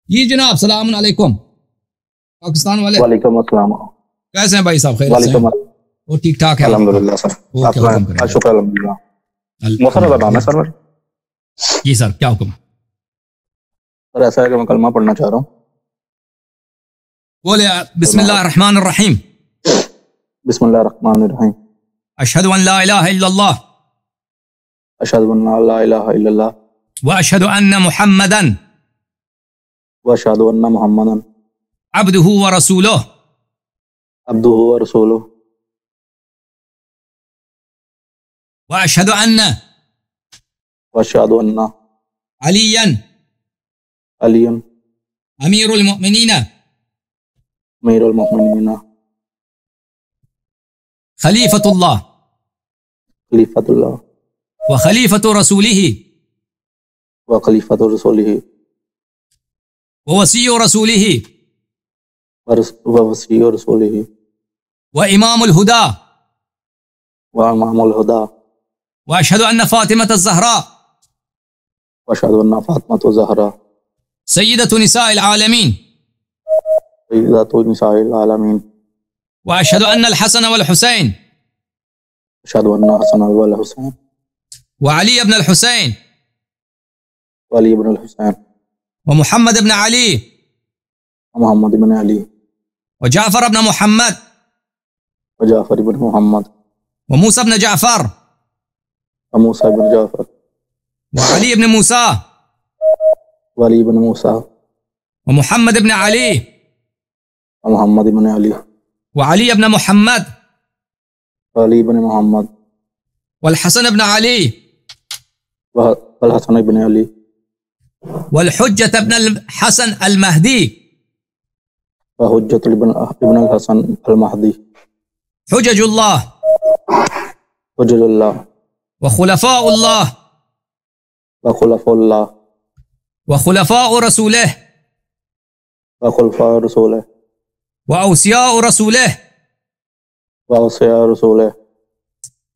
जी जनाब, सलाम अलैकुम। पाकिस्तान वाले वालेकुम अस्सलाम। कैसे हैं भाई साहब? खैर से हैं? वो ठीक ठाक है? अल्हम्दुलिल्लाह सर। शुक्र अल्हम्दुलिल्लाह। मौसम का नाम है सर। जी सर, क्या हुक्म? सर ऐसा है कि मैं कलमा पढ़ना चाह रहा हूँ। बोले बिस्मिल्लाह रहमान रहीम। बिस्मिल्लाह रहमान रहीम। अशहदु अन ला इलाहा इल्लल्लाह अशहदु अन ला इलाहा इल्लल्लाह व अशहदु अन्न मुहम्मदन व अशहदु अन्न मुहम्मदन अब्दुहु व रसूलुहु व रसूलुहु व अशहदु अन्न अलियन अमीरुल मुमिनीन खलीफतुल्लाह व खलीफतु रसूलिही व वसीय्यु रसूलिही व इमामुल हुदा व अशहदु अन्न फातिमत ज़हरा सय्यदतु निसाइल आलमीन व अशहदु अन्न अल हसन वल हुसैन व अली इब्न अल हुसैन व मुहम्मद इब्न अली व जाफर इब्न मुहम्मद व मूसा इब्न जाफर व अली इब्न मूसा व मुहम्मद इब्न अली व अली इब्न मुहम्मद वल हसन इब्न अली वल हुज्जत इब्न अल हसन अल महदी हुज्जतुल्लाह व खुलफाउल्लाह व खुलफाउ रसूलिह व औसियाउ रसूलिह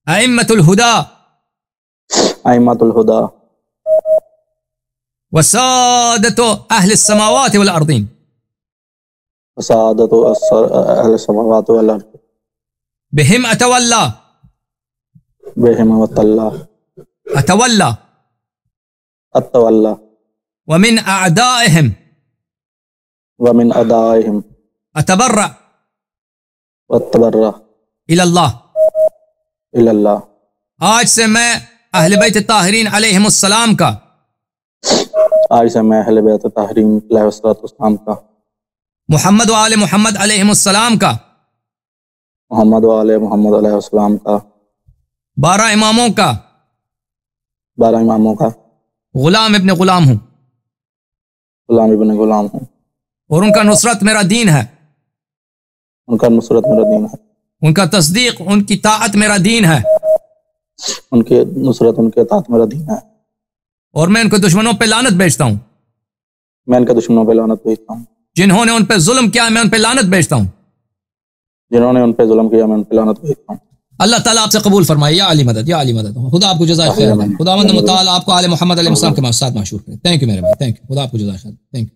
अइम्मतुल हुदा व सादतु अहलिस समावाति वल अर्दीन बिहिम अतवल्ला व मिन अअदाइहिम अतबर्रा इलल्लाह। आज से मैं अहले बैत ताहिरीन अलैहिमुस्सलाम का मोहम्मद व आले मोहम्मद अलैहिमुस्सलाम का 12 इमामों का गुलाम इब्न गुलाम हूँ और उनका नुसरत मेरा दीन है। उनका तस्दीक उनकी ताअत मेरा दीन है। और मैं उनके दुश्मनों पे लानत भेजता हूँ। जिन्होंने उन पे जुल्म किया मैं उन पे लानत भेजता हूँ। अल्लाह ताला आपसे कबूल फरमाए। या अली मदद, या अली मदद। खुदा आपको जज़ाए खैर। खुदावंद मुताला आपको आले मोहम्मद अलैहि सलाम के साथ माशूर करे। थैंक यू मेरे भाई, थैंक यू। खुदा आपको जज़ाए खैर। Thank you.